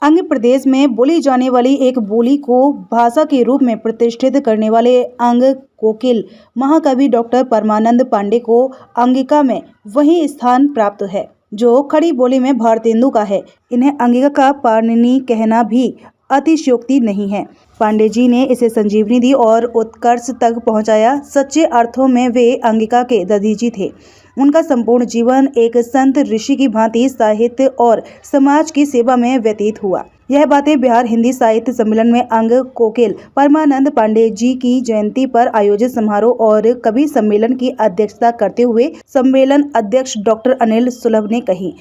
आंध्र प्रदेश में बोली जाने वाली एक बोली को भाषा के रूप में प्रतिष्ठित करने वाले अंग कोकिल महाकवि डॉक्टर परमानंद पांडे को अंगिका में वही स्थान प्राप्त है जो खड़ी बोली में भारतेंदु का है। इन्हें अंगिका का पाणिनि कहना भी अतिशयोक्ति नहीं है। पांडे जी ने इसे संजीवनी दी और उत्कर्ष तक पहुंचाया। सच्चे अर्थों में वे अंगिका के दधीचि थे। उनका संपूर्ण जीवन एक संत ऋषि की भांति साहित्य और समाज की सेवा में व्यतीत हुआ। यह बातें बिहार हिंदी साहित्य सम्मेलन में अंग कोकिल परमानंद पांडे जी की जयंती पर आयोजित समारोह और कवि सम्मेलन की अध्यक्षता करते हुए सम्मेलन अध्यक्ष डॉक्टर अनिल सुलभ ने कही।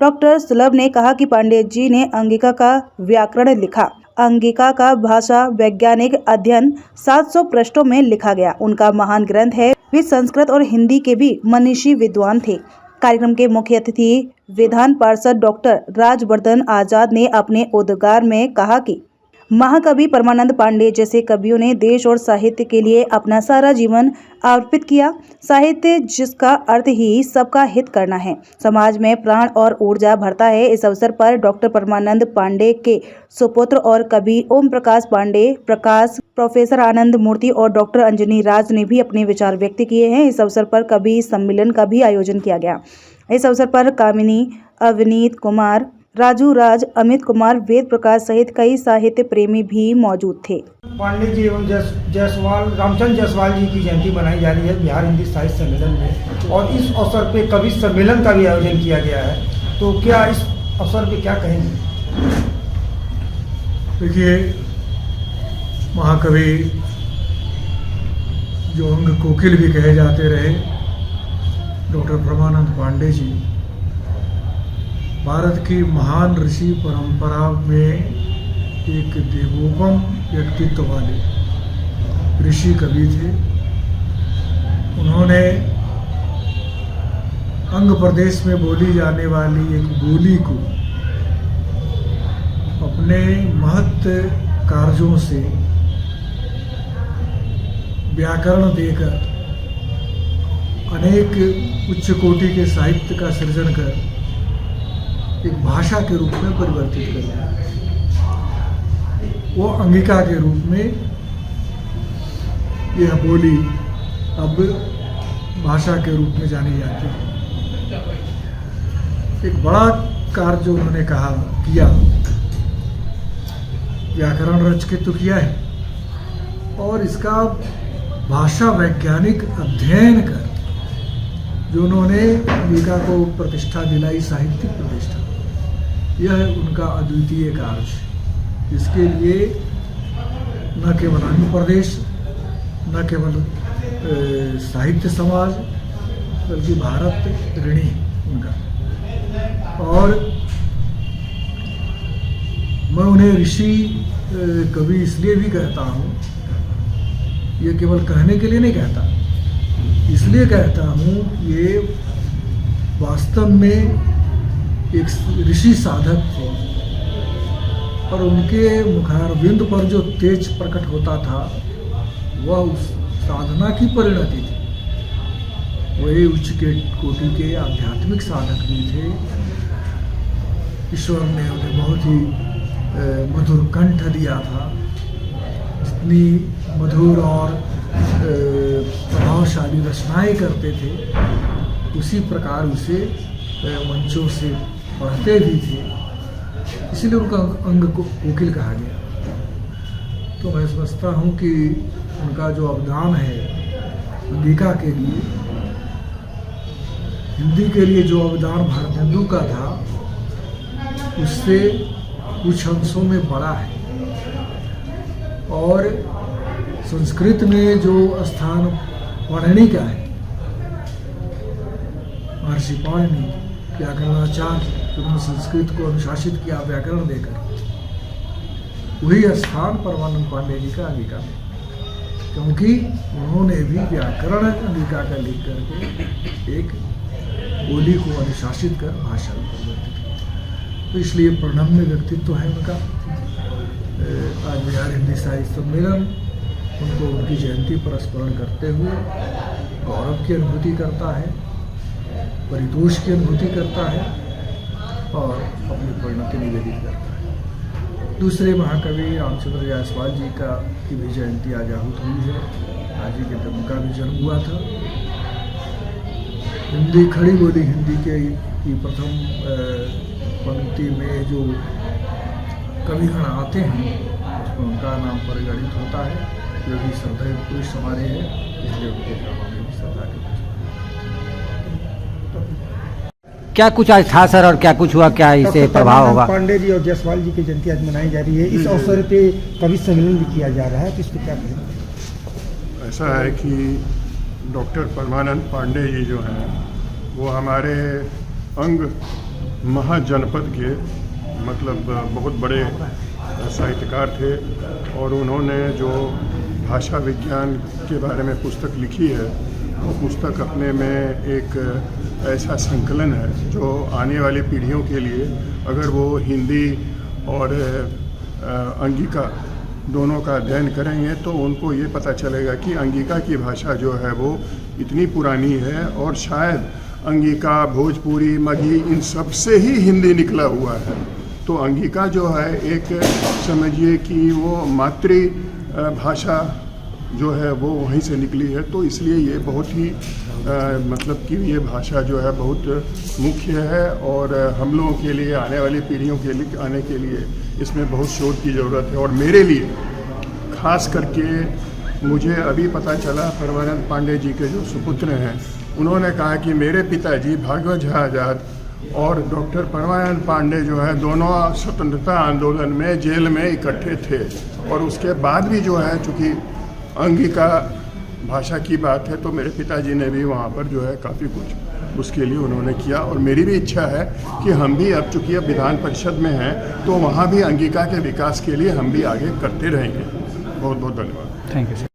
डॉक्टर सुलभ ने कहा कि पांडे जी ने अंगिका का व्याकरण लिखा। अंगिका का भाषा वैज्ञानिक अध्ययन 700 पृष्ठों में लिखा गया। उनका महान ग्रंथ है। वे संस्कृत और हिंदी के भी मनीषी विद्वान थे। कार्यक्रम के मुख्य अतिथि विधान पार्षद डॉक्टर राजवर्धन आजाद ने अपने उद्गार में कहा कि महाकवि परमानंद पांडे जैसे कवियों ने देश और साहित्य के लिए अपना सारा जीवन अर्पित किया। साहित्य जिसका अर्थ ही सबका हित करना है, समाज में प्राण और ऊर्जा भरता है। इस अवसर पर डॉक्टर परमानंद पांडे के सुपुत्र और कवि ओम प्रकाश पांडे, प्रोफेसर आनंद मूर्ति और डॉक्टर अंजनी राज ने भी अपने विचार व्यक्त किए हैं। इस अवसर पर कवि सम्मेलन का भी आयोजन किया गया। इस अवसर पर कामिनी, अवनीत कुमार, राजू राज, अमित कुमार, वेद प्रकाश सहित कई साहित्य प्रेमी भी मौजूद थे। पांडे जी एवं जायसवाल रामचंद्र जायसवाल जी की जयंती मनाई जा रही है बिहार हिंदी साहित्य सम्मेलन में, और इस अवसर पे कवि सम्मेलन का भी आयोजन किया गया है। तो क्या इस अवसर पे क्या कहेंगे? देखिए, महाकवि जो अंग कोकिल भी कहे जाते रहे डॉक्टर परमानंद पांडे जी भारत की महान ऋषि परंपरा में एक देवोपम व्यक्तित्व वाले ऋषि कवि थे। उन्होंने अंग प्रदेश में बोली जाने वाली एक बोली को अपने महत् कार्यों से व्याकरण देकर अनेक उच्च कोटि के साहित्य का सृजन कर एक भाषा के रूप में परिवर्तित कर दिया। वो अंगिका के रूप में यह बोली अब भाषा के रूप में जानी जाती है। एक बड़ा कार्य जो उन्होंने किया, व्याकरण रच के तो किया है, और इसका भाषा वैज्ञानिक अध्ययन कर जो उन्होंने अंगिका को प्रतिष्ठा दिलाई, साहित्यिक प्रतिष्ठा, यह उनका अद्वितीय कार्य। इसके लिए न केवल आंध्र प्रदेश, न केवल साहित्य समाज, बल्कि भारत ऋणी उनका। और मैं उन्हें ऋषि कवि इसलिए भी कहता हूँ, ये केवल कहने के लिए नहीं कहता, इसलिए कहता हूँ ये वास्तव में एक ऋषि साधक थे, और उनके मुखारविंद पर जो तेज प्रकट होता था वह उस साधना की परिणति थी। वही उच्च कोटि के आध्यात्मिक साधक भी थे। ईश्वर ने उन्हें बहुत ही मधुर कंठ दिया था। जितनी मधुर और प्रभावशाली रचनाएं करते थे, उसी प्रकार उसे मंचों से पढ़ते भी थे, इसलिए उनका अंग कोकिल कहा गया। तो मैं समझता हूँ कि उनका जो अवदान है अंगिका के लिए, हिंदी के लिए जो अवदान भारतेंदु का था, उससे कुछ अंशों में बड़ा है। और संस्कृत में जो स्थान पाणिनि का है, महर्षि पाणिनि व्याकरणाचार्य, जिन्होंने संस्कृत को अनुशासित किया व्याकरण देकर, वही स्थान परमानंद पांडे जी का अंगिका में, क्योंकि उन्होंने भी व्याकरण अंगिका का लिख करके एक बोली को अनुशासित कर भाषा में परिवर्तित किया। तो इसलिए प्रणम्य व्यक्तित्व है उनका। आज बिहार हिंदी साहित्य सम्मेलन उनको उनकी जयंती पर स्मरण करते हुए गौरव की अनुभूति करता है, परितोष की अनुभूति करता है और अपनी परिणति निवेदित करता है। दूसरे महाकवि रामचंद्र जायसवाल जी की भी जयंती आज आहूत हुई है। आज ही के दिन उनका भी जन्म हुआ था। हिंदी खड़ी बोली हिंदी की प्रथम पंक्ति में जो कविगण आते हैं उसमें उनका नाम परिगणित होता है। जो भी श्रद्धेय पुरुष हमारे हैं, इसलिए उनके नाम में भी श्रद्धा के क्या कुछ आज था सर और क्या कुछ हुआ, क्या इससे डॉक्टर प्रभाव होगा? पांडे जी और जायसवाल जी की जयंती आज मनाई जा रही है। इस अवसर पे कवि सम्मेलन भी किया जा रहा है, तो इस पर क्या कहेंगे? ऐसा है कि डॉक्टर परमानंद पांडे जी जो हैं वो हमारे अंग महाजनपद के मतलब बहुत बड़े साहित्यकार थे और उन्होंने जो भाषा विज्ञान के बारे में पुस्तक लिखी है वो पुस्तक अपने में एक ऐसा संकलन है जो आने वाली पीढ़ियों के लिए अगर वो हिंदी और अंगिका दोनों का अध्ययन करेंगे तो उनको ये पता चलेगा कि अंगिका की भाषा जो है वो इतनी पुरानी है और शायद अंगिका, भोजपुरी, मगही इन सब से ही हिंदी निकला हुआ है। तो अंगिका जो है एक समझिए कि वो मातृ भाषा जो है वो वहीं से निकली है। तो इसलिए ये बहुत ही मतलब कि ये भाषा जो है बहुत मुख्य है और हम लोगों के लिए आने वाली पीढ़ियों के लिए आने के लिए इसमें बहुत शोध की ज़रूरत है। और मेरे लिए खास करके मुझे अभी पता चला परमानंद पांडे जी के जो सुपुत्र हैं उन्होंने कहा कि मेरे पिताजी भागवत झा आज़ाद और डॉक्टर परमानंद पांडे जो है दोनों स्वतंत्रता आंदोलन में जेल में इकट्ठे थे और उसके बाद भी जो है चूँकि अंगिका भाषा की बात है तो मेरे पिताजी ने भी वहाँ पर जो है काफ़ी कुछ उसके लिए उन्होंने किया। और मेरी भी इच्छा है कि हम भी अब चूँकि अब विधान परिषद में हैं तो वहाँ भी अंगिका के विकास के लिए हम भी आगे करते रहेंगे। बहुत बहुत धन्यवाद। Thank you sir.